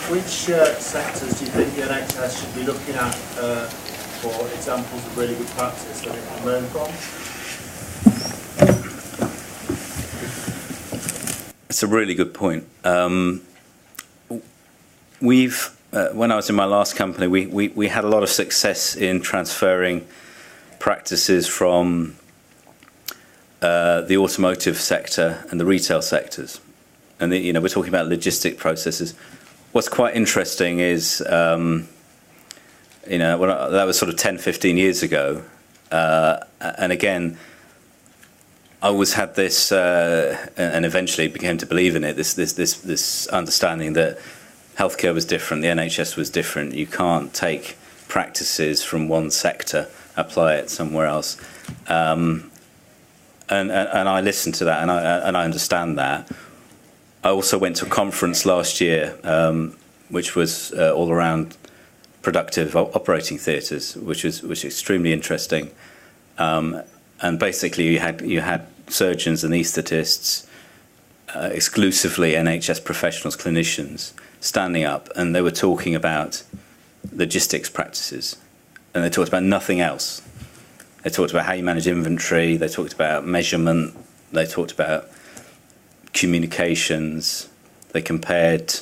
Which sectors do you think the NHS should be looking at for examples of really good practice that it can learn from? It's a really good point. When I was in my last company, we had a lot of success in transferring practices from the automotive sector and the retail sectors. And we're talking about logistic processes. What's quite interesting is, that was sort of 10, 15 years ago. And again, I always had this, and eventually began to believe in it, this understanding that healthcare was different, the NHS was different. You can't take practices from one sector, apply it somewhere else. And I listened to that, and I understand that. I also went to a conference last year, which was all around productive operating theatres, which was extremely interesting. And basically, you had surgeons and anaesthetists, exclusively NHS professionals, clinicians, standing up, and they were talking about logistics practices, and they talked about nothing else. They talked about how you manage inventory. They talked about measurement. They talked about communications. They compared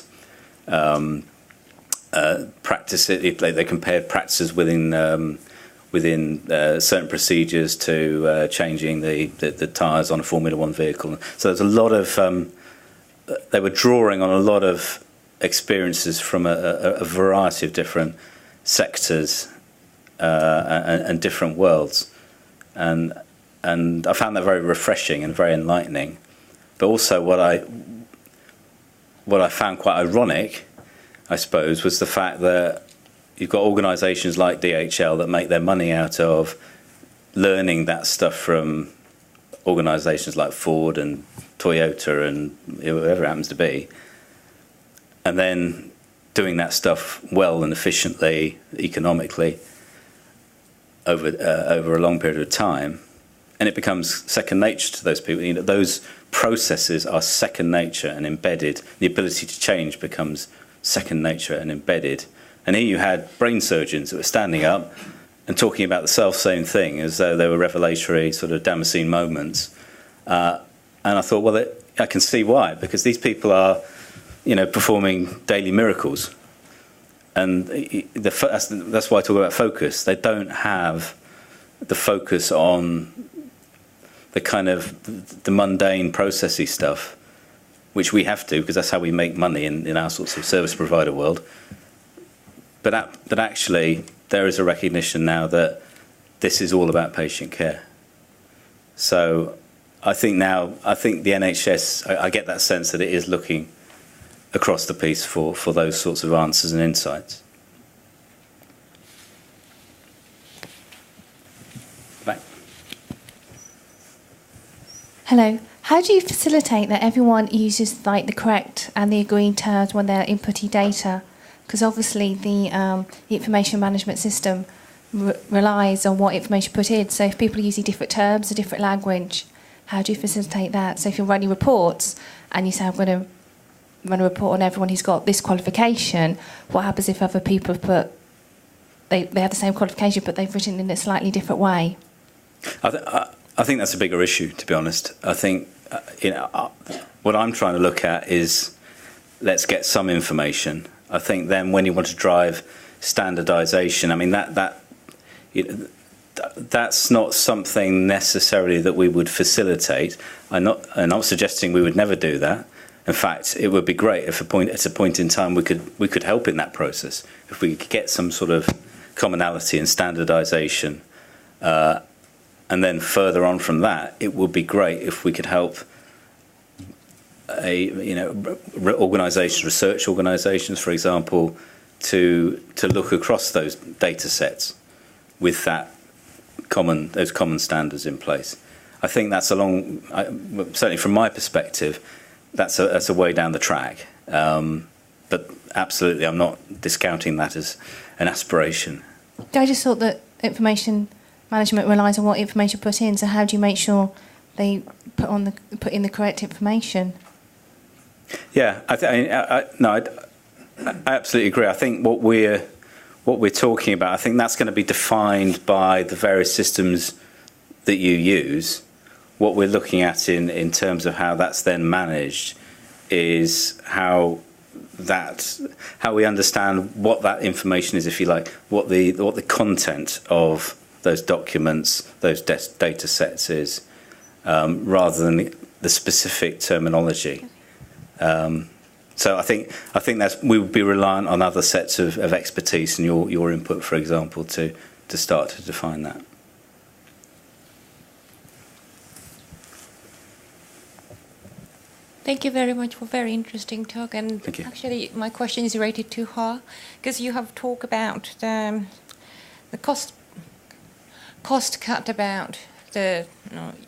practices. They compared practices within certain procedures to changing the tyres on a Formula One vehicle. So there's a lot of they were drawing on a lot of experiences from a variety of different sectors and different worlds, and I found that very refreshing and very enlightening. But also what I found quite ironic, I suppose, was the fact that you've got organisations like DHL that make their money out of learning that stuff from organisations like Ford and Toyota and whoever it happens to be, and then doing that stuff well and efficiently, economically, over a long period of time, and it becomes second nature to those people. Those processes are second nature and embedded. The ability to change becomes second nature and embedded. And here you had brain surgeons that were standing up and talking about the self-same thing as though they were revelatory sort of Damascene moments. And I thought, well, I can see why, because these people are, performing daily miracles. And that's why I talk about focus. They don't have the focus on the kind of the mundane processy stuff, which we have to, because that's how we make money in our sorts of service provider world. But actually, there is a recognition now that this is all about patient care. So I think the NHS, I get that sense that it is looking across the piece for those sorts of answers and insights. Back. Hello. How do you facilitate that everyone uses the correct and the agreed terms when they're inputting data? Because obviously the information management system relies on what information put in. So if people are using different terms or different language, how do you facilitate that? So if you're running reports and you say, I'm going to run a report on everyone who's got this qualification, what happens if other people have put, they have the same qualification but they've written in a slightly different way? I think that's a bigger issue, to be honest. I think what I'm trying to look at is, let's get some information. I think then when you want to drive standardisation, I mean that's not something necessarily that we would facilitate. I'm not suggesting we would never do that. In fact, it would be great if at a point in time we could help in that process. If we could get some sort of commonality and standardisation, and then further on from that, it would be great if we could help organisations, research organisations, for example, to look across those data sets with those common standards in place. I think that's certainly from my perspective, that's a way down the track. But absolutely, I'm not discounting that as an aspiration. I just thought that information management relies on what information put in. So how do you make sure they put in the correct information? Yeah, I absolutely agree. I think what we're talking about, I think that's going to be defined by the various systems that you use. What we're looking at in terms of how that's then managed is how we understand what that information is, if you like, what the content of those documents, those data sets is, rather than the specific terminology. So I think we would be reliant on other sets of expertise and your input, for example, to start to define that. Thank you very much for very interesting talk. And Thank you. actually, my question is related to her, because you have talked about the cost cut about the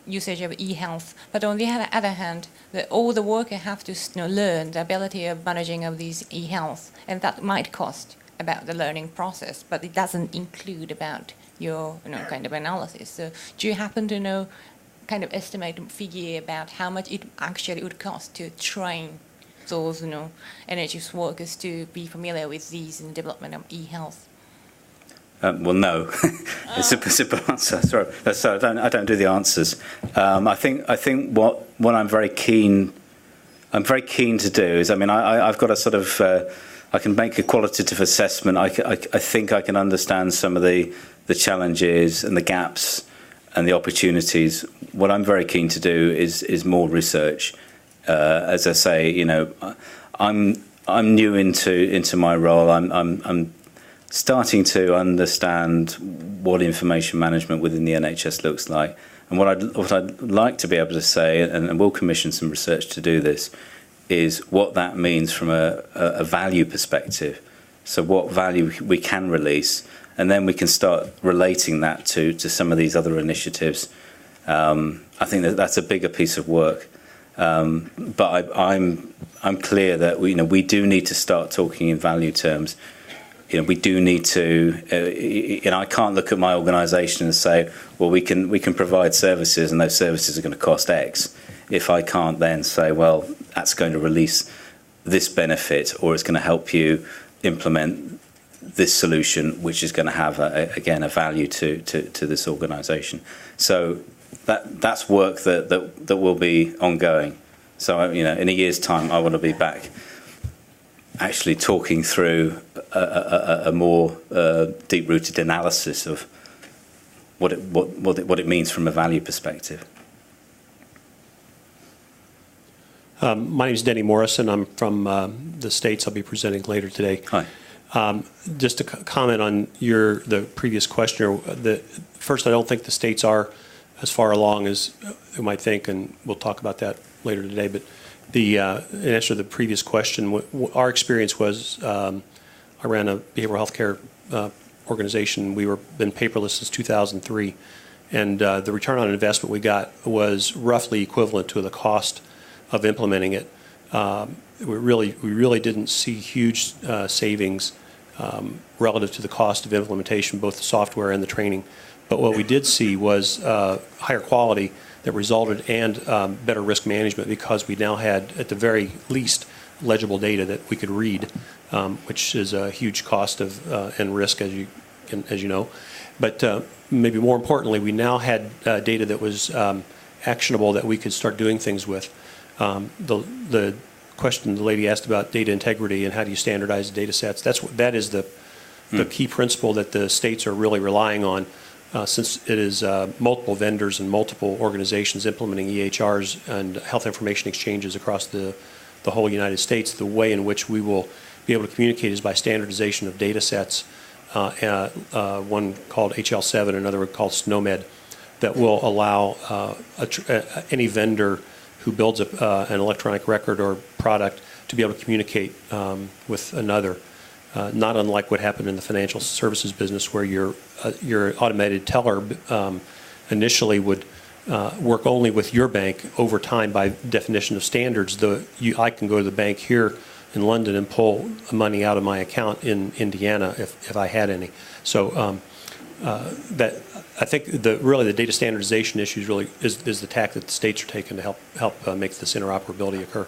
usage of eHealth, but on the other hand, all the worker have to learn the ability of managing of these eHealth, and that might cost about the learning process, but it doesn't include about your kind of analysis. So do you happen to know kind of estimate figure about how much it actually would cost to train those NHS workers to be familiar with these in the development of eHealth? Well, no. It's a simple answer. Sorry, I don't do the answers. I think what I'm very keen to do is, I mean, I've got a sort of I can make a qualitative assessment. I think I can understand some of the challenges and the gaps and the opportunities. What I'm very keen to do is more research. As I say, I'm new into my role. I'm starting to understand what information management within the NHS looks like. And what I'd like to be able to say, and we'll commission some research to do this, is what that means from a value perspective. So what value we can release, and then we can start relating that to some of these other initiatives. I think that's a bigger piece of work. But I'm clear that we do need to start talking in value terms. We do need to. I can't look at my organisation and say, well, we can provide services, and those services are going to cost X. If I can't then say, well, that's going to release this benefit, or it's going to help you implement this solution, which is going to have a value to this organisation. So that's work that will be ongoing. So in a year's time, I want to be back actually talking through a more deep-rooted analysis of what it means from a value perspective. My name is Denny Morrison. I'm from the States. I'll be presenting later today. Hi. Just to comment on the previous question, first, I don't think the states are as far along as you might think, and we'll talk about that later today. But in answer to the previous question, our experience was I ran a behavioral health care organization. We've been paperless since 2003, and the return on investment we got was roughly equivalent to the cost of implementing it. We really didn't see huge savings relative to the cost of implementation, both the software and the training. But what we did see was higher quality that resulted, and better risk management, because we now had, at the very least, legible data that we could read, which is a huge cost and risk, as you know. But maybe more importantly, we now had data that was actionable, that we could start doing things with. The question the lady asked about data integrity and how do you standardize the data sets, that is the key principle that the states are really relying on, since it is multiple vendors and multiple organizations implementing EHRs and health information exchanges across the whole United States. The way in which we will be able to communicate is by standardization of data sets, one called HL7, another called SNOMED, that will allow any vendor who builds an electronic record or product to be able to communicate with another. Not unlike what happened in the financial services business, where your automated teller initially would work only with your bank. Over time, by definition of standards, I can go to the bank here in London and pull money out of my account in Indiana if I had any. So I think really the data standardization issue really is the tack that the states are taking to help make this interoperability occur.